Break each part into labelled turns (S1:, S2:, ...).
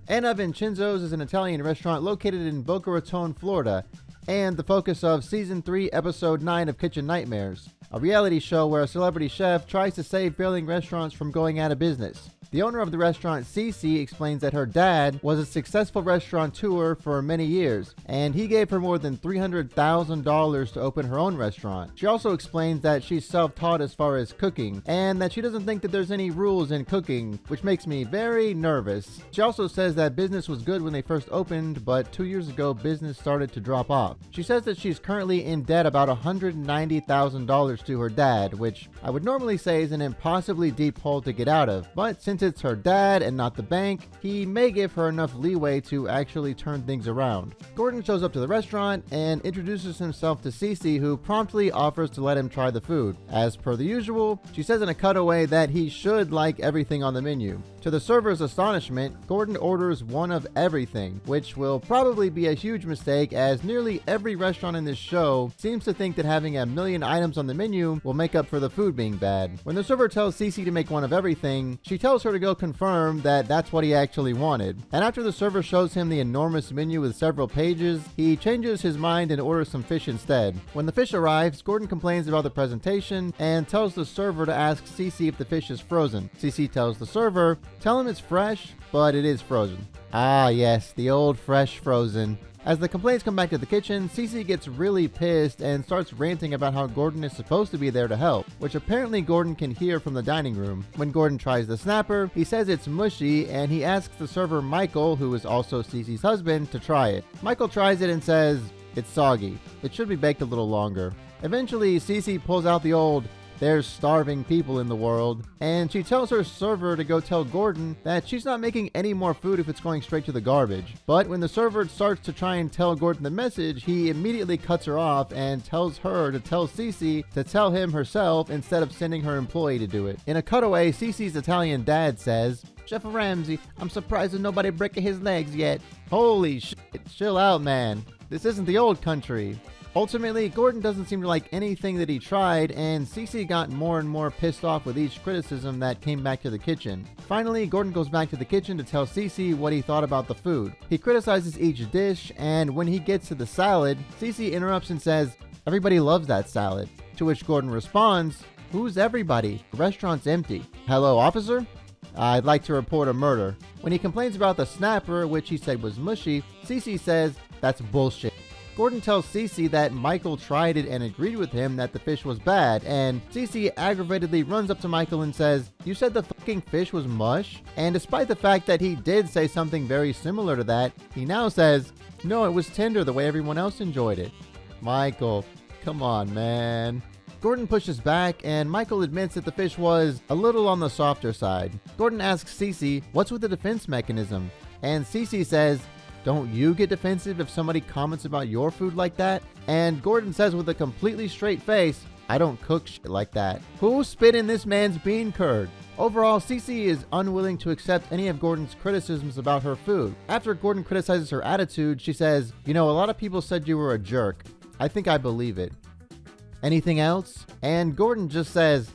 S1: Anna Vincenzo's is an Italian restaurant located in Boca Raton, Florida, and the focus of Season 3, Episode 9 of Kitchen Nightmares, a reality show where a celebrity chef tries to save failing restaurants from going out of business. The owner of the restaurant, Cece, explains that her dad was a successful restaurateur for many years, and he gave her more than $300,000 to open her own restaurant. She also explains that she's self-taught as far as cooking, and that she doesn't think that there's any rules in cooking, which makes me very nervous. She also says that business was good when they first opened, but 2 years ago, business started to drop off. She says that she's currently in debt about $190,000 to her dad, which I would normally say is an impossibly deep hole to get out of, but since it's her dad and not the bank, he may give her enough leeway to actually turn things around. Gordon shows up to the restaurant and introduces himself to Cece, who promptly offers to let him try the food. As per the usual, she says in a cutaway that he should like everything on the menu. To the server's astonishment, Gordon orders one of everything, which will probably be a huge mistake, as nearly every restaurant in this show seems to think that having a million items on the menu will make up for the food being bad. When the server tells Cece to make one of everything, she tells her to go confirm that that's what he actually wanted. And after the server shows him the enormous menu with several pages, he changes his mind and orders some fish instead. When the fish arrives, Gordon complains about the presentation and tells the server to ask Cece if the fish is frozen. Cece tells the server, "Tell him it's fresh, but it is frozen." Ah yes, the old fresh frozen. As the complaints come back to the kitchen, Cece gets really pissed and starts ranting about how Gordon is supposed to be there to help, which apparently Gordon can hear from the dining room. When Gordon tries the snapper, he says it's mushy, and he asks the server Michael, who is also Cece's husband, to try it. Michael tries it and says, "It's soggy. It should be baked a little longer." Eventually, Cece pulls out the old "there's starving people in the world," and she tells her server to go tell Gordon that she's not making any more food if it's going straight to the garbage. But when the server starts to try and tell Gordon the message, he immediately cuts her off and tells her to tell Cece to tell him herself instead of sending her employee to do it. In a cutaway, Cece's Italian dad says, "Chef Ramsay, I'm surprised that nobody breaking his legs yet." Holy shit, chill out, man. This isn't the old country. Ultimately, Gordon doesn't seem to like anything that he tried, and Cece got more and more pissed off with each criticism that came back to the kitchen. Finally, Gordon goes back to the kitchen to tell Cece what he thought about the food. He criticizes each dish, and when he gets to the salad, Cece interrupts and says, "Everybody loves that salad." To which Gordon responds, "Who's everybody? The restaurant's empty." "Hello, officer? I'd like to report a murder." When he complains about the snapper, which he said was mushy, Cece says, "That's bullshit." Gordon tells Cece that Michael tried it and agreed with him that the fish was bad, and Cece aggravatedly runs up to Michael and says, "You said the fucking fish was mush?" And despite the fact that he did say something very similar to that, he now says, "No, it was tender the way everyone else enjoyed it." Michael, come on, man. Gordon pushes back, and Michael admits that the fish was a little on the softer side. Gordon asks Cece, "What's with the defense mechanism?" And Cece says, "Don't you get defensive if somebody comments about your food like that?" And Gordon says with a completely straight face, "I don't cook shit like that." Who spit in this man's bean curd? Overall, Cece is unwilling to accept any of Gordon's criticisms about her food. After Gordon criticizes her attitude, she says, "You know, a lot of people said you were a jerk. I think I believe it. Anything else?" And Gordon just says,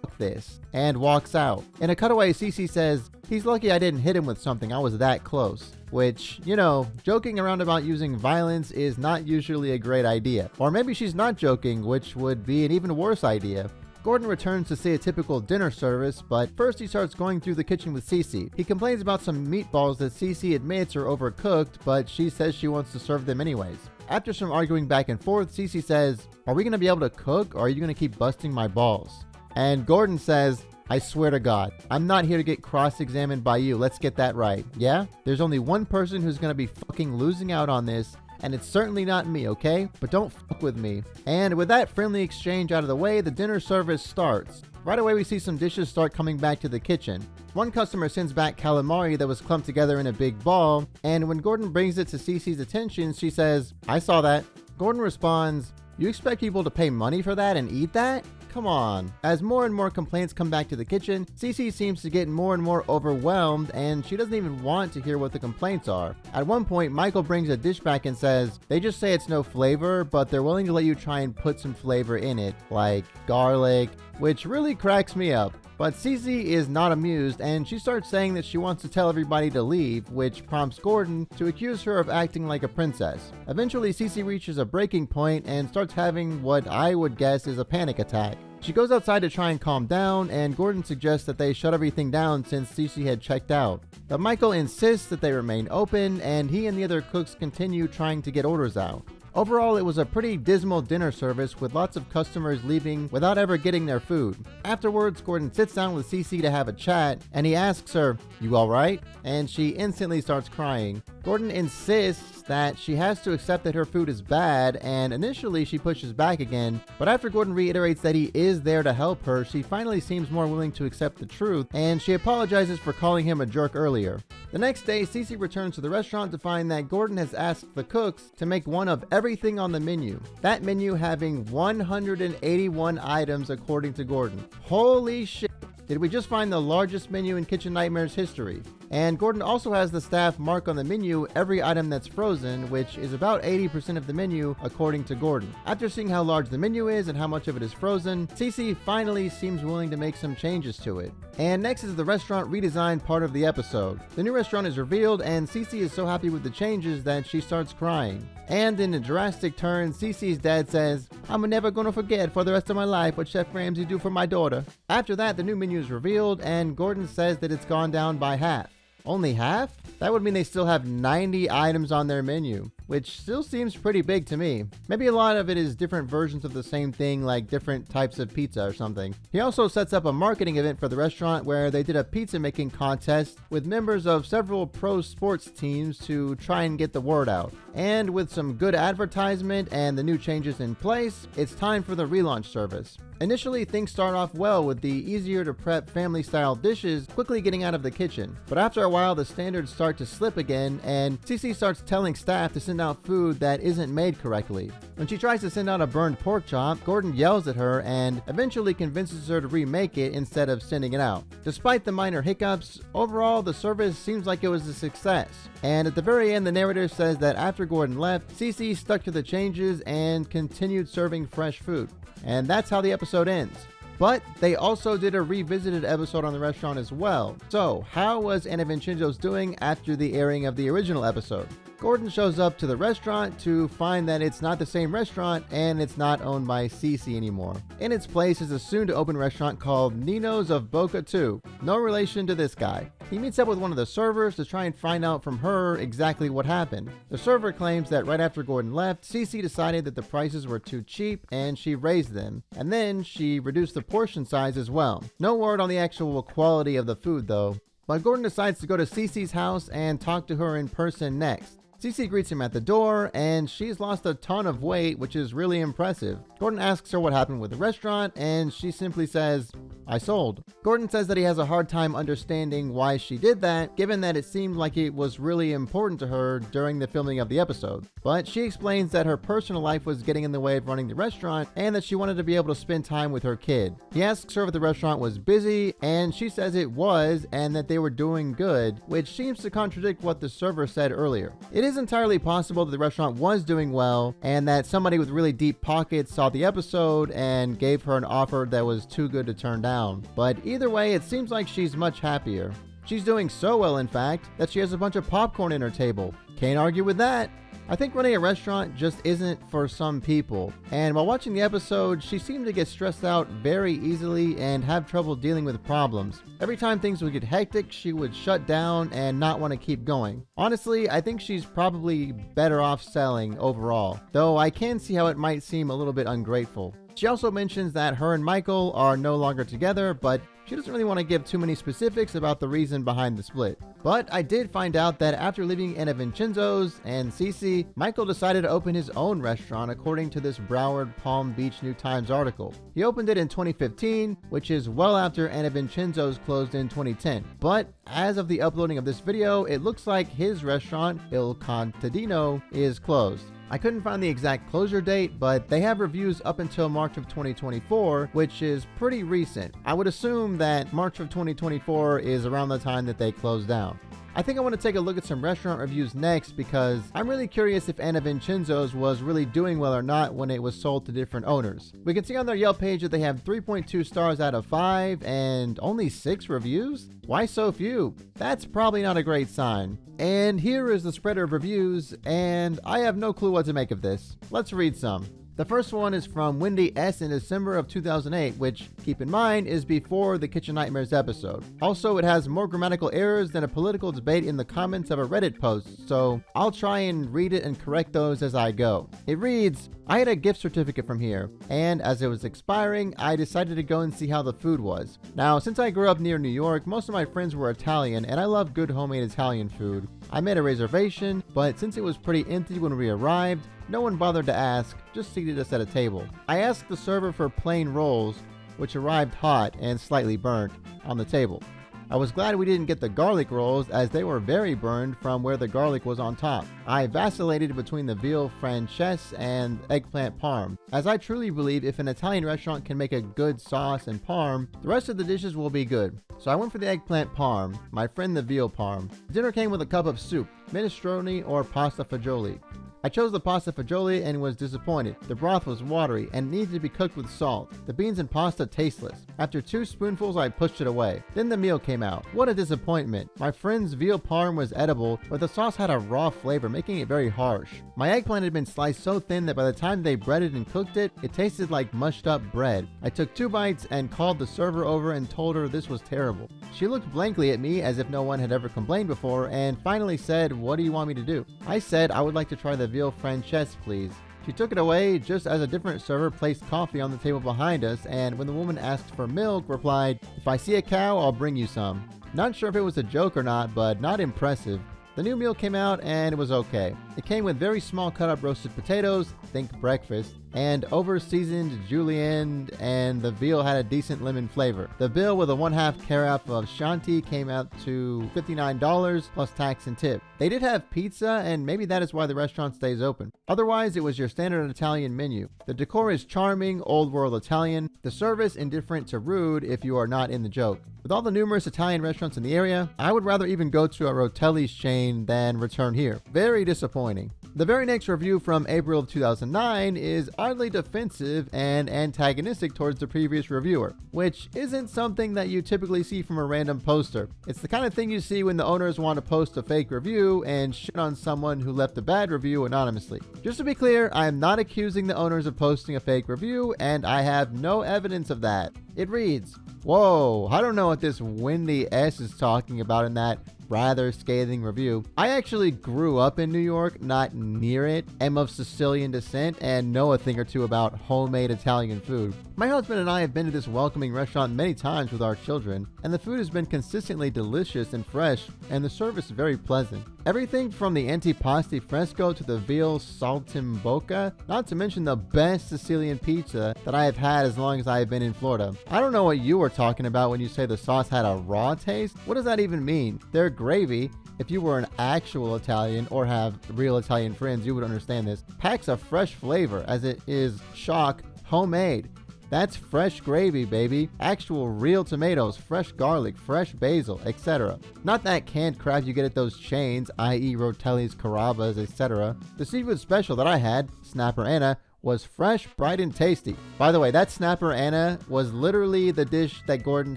S1: "Fuck this," and walks out. In a cutaway, Cece says, "He's lucky I didn't hit him with something. I was that close." Which, you know, joking around about using violence is not usually a great idea. Or maybe she's not joking, which would be an even worse idea. Gordon returns to see a typical dinner service, but first he starts going through the kitchen with Cece. He complains about some meatballs that Cece admits are overcooked, but she says she wants to serve them anyways. After some arguing back and forth, Cece says, "Are we going to be able to cook, or are you going to keep busting my balls?" And Gordon says, "I swear to God, I'm not here to get cross-examined by you. Let's get that right. Yeah? There's only one person who's going to be fucking losing out on this, and it's certainly not me, okay? But don't fuck with me." And with that friendly exchange out of the way, the dinner service starts. Right away, we see some dishes start coming back to the kitchen. One customer sends back calamari that was clumped together in a big ball, and when Gordon brings it to Cece's attention, she says, "I saw that." Gordon responds, "You expect people to pay money for that and eat that? Come on." As more and more complaints come back to the kitchen, Cece seems to get more and more overwhelmed, and she doesn't even want to hear what the complaints are. At one point, Michael brings a dish back and says, "They just say it's no flavor, but they're willing to let you try and put some flavor in it, like garlic," which really cracks me up. But Cece is not amused, and she starts saying that she wants to tell everybody to leave, which prompts Gordon to accuse her of acting like a princess. Eventually, Cece reaches a breaking point and starts having what I would guess is a panic attack. She goes outside to try and calm down, and Gordon suggests that they shut everything down since Cece had checked out. But Michael insists that they remain open, and he and the other cooks continue trying to get orders out. Overall, it was a pretty dismal dinner service with lots of customers leaving without ever getting their food. Afterwards, Gordon sits down with Cece to have a chat, and he asks her, "You alright?" And she instantly starts crying. Gordon insists that she has to accept that her food is bad, and initially she pushes back again, but after Gordon reiterates that he is there to help her, she finally seems more willing to accept the truth, and she apologizes for calling him a jerk earlier. The next day, Cece returns to the restaurant to find that Gordon has asked the cooks to make one of everything on the menu. That menu having 181 items according to Gordon. Holy shit! Did we just find the largest menu in Kitchen Nightmares history? And Gordon also has the staff mark on the menu every item that's frozen, which is about 80% of the menu according to Gordon. After seeing how large the menu is and how much of it is frozen, Cece finally seems willing to make some changes to it. And next is the restaurant redesign part of the episode. The new restaurant is revealed, and Cece is so happy with the changes that she starts crying. And in a drastic turn, Cece's dad says, "I'm never gonna forget for the rest of my life what Chef Ramsay do for my daughter." After that, the new menu is revealed, and Gordon says that it's gone down by half. Only half? That would mean they still have 90 items on their menu, which still seems pretty big to me. Maybe a lot of it is different versions of the same thing, like different types of pizza or something. He also sets up a marketing event for the restaurant where they did a pizza making contest with members of several pro sports teams to try and get the word out. And with some good advertisement and the new changes in place, it's time for the relaunch service. Initially, things start off well with the easier to prep family style dishes quickly getting out of the kitchen. But after a while, the standards start to slip again, and Cece starts telling staff to send out food that isn't made correctly. When she tries to send out a burned pork chop, Gordon yells at her and eventually convinces her to remake it instead of sending it out. Despite the minor hiccups, overall the service seems like it was a success. And at the very end, the narrator says that after Gordon left, Cece stuck to the changes and continued serving fresh food. And that's how the episode ends. But they also did a revisited episode on the restaurant as well. So, how was Anna Vincenzo's doing after the airing of the original episode? Gordon shows up to the restaurant to find that it's not the same restaurant and it's not owned by Cece anymore. In its place is a soon-to-open restaurant called Nino's of Boca 2. No relation to this guy. He meets up with one of the servers to try and find out from her exactly what happened. The server claims that right after Gordon left, Cece decided that the prices were too cheap and she raised them. And then she reduced the portion size as well. No word on the actual quality of the food though. But Gordon decides to go to Cece's house and talk to her in person next. Cece greets him at the door, and she's lost a ton of weight, which is really impressive. Gordon asks her what happened with the restaurant, and she simply says, "I sold." Gordon says that he has a hard time understanding why she did that, given that it seemed like it was really important to her during the filming of the episode. But she explains that her personal life was getting in the way of running the restaurant, and that she wanted to be able to spend time with her kid. He asks her if the restaurant was busy, and she says it was, and that they were doing good, which seems to contradict what the server said earlier. It is entirely possible that the restaurant was doing well, and that somebody with really deep pockets saw the episode and gave her an offer that was too good to turn down. But either way, it seems like she's much happier. She's doing so well, in fact, that she has a bunch of popcorn in her table. Can't argue with that. I think running a restaurant just isn't for some people. And while watching the episode, she seemed to get stressed out very easily and have trouble dealing with problems. Every time things would get hectic, she would shut down and not want to keep going. Honestly, I think she's probably better off selling overall, though I can see how it might seem a little bit ungrateful. She also mentions that her and Michael are no longer together, but she doesn't really want to give too many specifics about the reason behind the split. But I did find out that after leaving Anna Vincenzo's and Cece, Michael decided to open his own restaurant according to this Broward Palm Beach New Times article. He opened it in 2015, which is well after Anna Vincenzo's closed in 2010. But as of the uploading of this video, it looks like his restaurant, Il Contadino, is closed. I couldn't find the exact closure date, but they have reviews up until March of 2024, which is pretty recent. I would assume that March of 2024 is around the time that they closed down. I think I want to take a look at some restaurant reviews next because I'm really curious if Anna Vincenzo's was really doing well or not when it was sold to different owners. We can see on their Yelp page that they have 3.2 stars out of 5 and only 6 reviews? Why so few? That's probably not a great sign. And here is the spreader of reviews, and I have no clue what to make of this. Let's read some. The first one is from Wendy S. in December of 2008, which, keep in mind, is before the Kitchen Nightmares episode. Also, it has more grammatical errors than a political debate in the comments of a Reddit post, so I'll try and read it and correct those as I go. It reads, I had a gift certificate from here, and as it was expiring, I decided to go and see how the food was. Now, since I grew up near New York, most of my friends were Italian, and I love good homemade Italian food. I made a reservation, but since it was pretty empty when we arrived, no one bothered to ask, just seated us at a table. I asked the server for plain rolls, which arrived hot and slightly burnt, on the table. I was glad we didn't get the garlic rolls as they were very burned from where the garlic was on top. I vacillated between the veal francese and eggplant parm, as I truly believe if an Italian restaurant can make a good sauce and parm, the rest of the dishes will be good. So I went for the eggplant parm, my friend the veal parm. Dinner came with a cup of soup, minestrone or pasta fagioli. I chose the pasta fagioli and was disappointed. The broth was watery and needed to be cooked with salt. The beans and pasta tasteless. After 2 spoonfuls, I pushed it away. Then the meal came out. What a disappointment. My friend's veal parm was edible, but the sauce had a raw flavor, making it very harsh. My eggplant had been sliced so thin that by the time they breaded and cooked it, it tasted like mushed up bread. I took 2 bites and called the server over and told her this was terrible. She looked blankly at me as if no one had ever complained before and finally said, what do you want me to do? I said I would like to try the veal francese, please. She took it away just as a different server placed coffee on the table behind us, and when the woman asked for milk, replied, if I see a cow, I'll bring you some. Not sure if it was a joke or not, but not impressive. The new meal came out and it was okay. It came with very small cut up roasted potatoes, think breakfast, and over seasoned julienne, and the veal had a decent lemon flavor. The bill with a 1/2 carafe of Chianti came out to $59 plus tax and tip. They did have pizza, and maybe that is why the restaurant stays open. Otherwise, it was your standard Italian menu. The decor is charming, old world Italian. The service indifferent to rude if you are not in the joke. With all the numerous Italian restaurants in the area, I would rather even go to a Rotelli's chain than return here. Very disappointing. The very next review from April of 2009 is oddly defensive and antagonistic towards the previous reviewer, which isn't something that you typically see from a random poster. It's the kind of thing you see when the owners want to post a fake review and shit on someone who left a bad review anonymously. Just to be clear, I am not accusing the owners of posting a fake review, and I have no evidence of that. It reads, whoa, I don't know what this Wendy S is talking about in that rather scathing review. I actually grew up in New York, not near it, am of Sicilian descent, and know a thing or two about homemade Italian food. My husband and I have been to this welcoming restaurant many times with our children, and the food has been consistently delicious and fresh, and the service very pleasant. Everything from the antipasti fresco to the veal saltimbocca, not to mention the best Sicilian pizza that I have had as long as I have been in Florida. I don't know what you were talking about when you say the sauce had a raw taste. What does that even mean? Their gravy, if you were an actual Italian or have real Italian friends, you would understand this, packs a fresh flavor as it is shock homemade. That's fresh gravy, baby. Actual real tomatoes, fresh garlic, fresh basil, etc. Not that canned crap you get at those chains, i.e. Rotelli's, Carrabba's, etc. The seafood special that I had, Snapper Anna, was fresh, bright, and tasty. By the way, that Snapper Anna was literally the dish that Gordon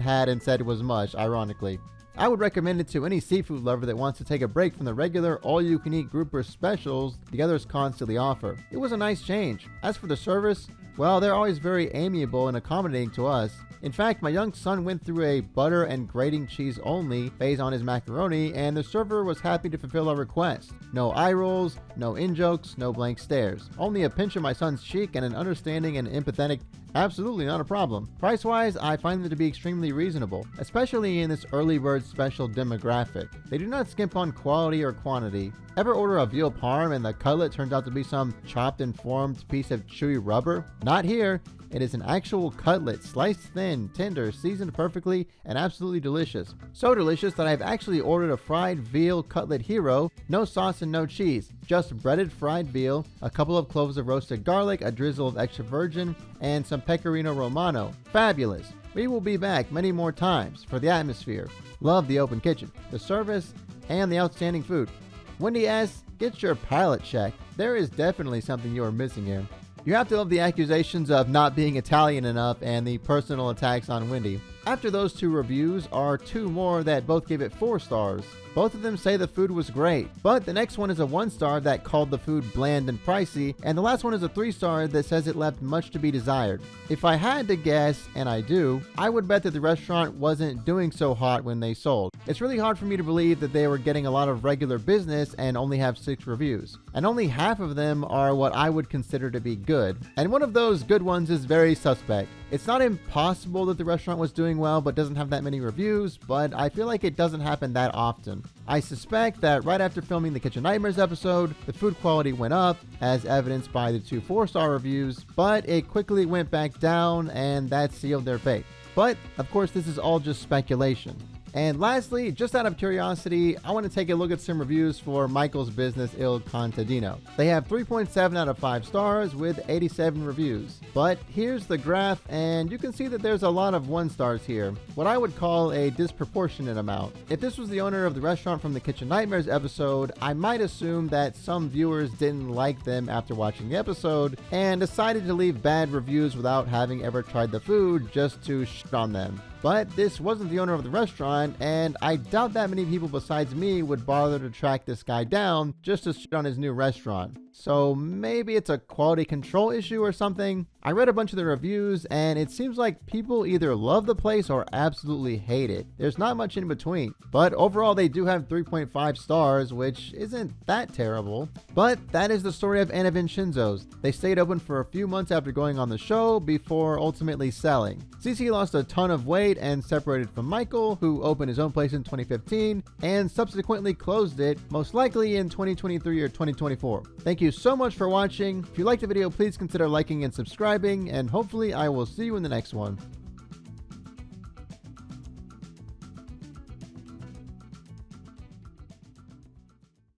S1: had and said was mush, ironically. I would recommend it to any seafood lover that wants to take a break from the regular all-you-can-eat grouper specials the others constantly offer. It was a nice change. As for the service, well, they're always very amiable and accommodating to us. In fact, my young son went through a butter and grating cheese only phase on his macaroni, and the server was happy to fulfill our request. No eye rolls, no in-jokes, no blank stares. Only a pinch of my son's cheek and an understanding and empathetic, absolutely not a problem. Price-wise, I find them to be extremely reasonable, especially in this early bird special demographic. They do not skimp on quality or quantity. Ever order a veal parm and the cutlet turns out to be some chopped and formed piece of chewy rubber? Not here. It is an actual cutlet, sliced thin, tender, seasoned perfectly, and absolutely delicious. So delicious that I've actually ordered a fried veal cutlet hero, no sauce and no cheese, just breaded fried veal, a couple of cloves of roasted garlic, a drizzle of extra virgin, and some pecorino romano. Fabulous. We will be back many more times for the atmosphere. Love the open kitchen, the service, and the outstanding food. Wendy asks, get your palate checked. There is definitely something you are missing here. You have to love the accusations of not being Italian enough and the personal attacks on Wendy. After those 2 reviews are 2 more that both gave it 4 stars. Both of them say the food was great, but the next one is a 1-star that called the food bland and pricey, and the last one is a 3-star that says it left much to be desired. If I had to guess, and I do, I would bet that the restaurant wasn't doing so hot when they sold. It's really hard for me to believe that they were getting a lot of regular business and only have 6 reviews. And only half of them are what I would consider to be good. And one of those good ones is very suspect. It's not impossible that the restaurant was doing well but doesn't have that many reviews, but I feel like it doesn't happen that often. I suspect that right after filming the Kitchen Nightmares episode, the food quality went up, as evidenced by the 2 4-star reviews, but it quickly went back down and that sealed their fate. But, of course, this is all just speculation. And lastly, just out of curiosity, I want to take a look at some reviews for Michael's Business Il Contadino. They have 3.7 out of 5 stars with 87 reviews. But here's the graph, and you can see that there's a lot of 1-stars here, what I would call a disproportionate amount. If this was the owner of the restaurant from the Kitchen Nightmares episode, I might assume that some viewers didn't like them after watching the episode and decided to leave bad reviews without having ever tried the food just to shit on them. But this wasn't the owner of the restaurant, and I doubt that many people besides me would bother to track this guy down just to shit on his new restaurant. So maybe it's a quality control issue or something. I read a bunch of the reviews and it seems like people either love the place or absolutely hate it. There's not much in between. But overall they do have 3.5 stars, which isn't that terrible. But that is the story of Anna Vincenzo's. They stayed open for a few months after going on the show before ultimately selling. Cece lost a ton of weight and separated from Michael, who opened his own place in 2015 and subsequently closed it, most likely in 2023 or 2024. Thank you so much for watching. If you liked the video, please consider liking and subscribing, and hopefully I will see you in the next one.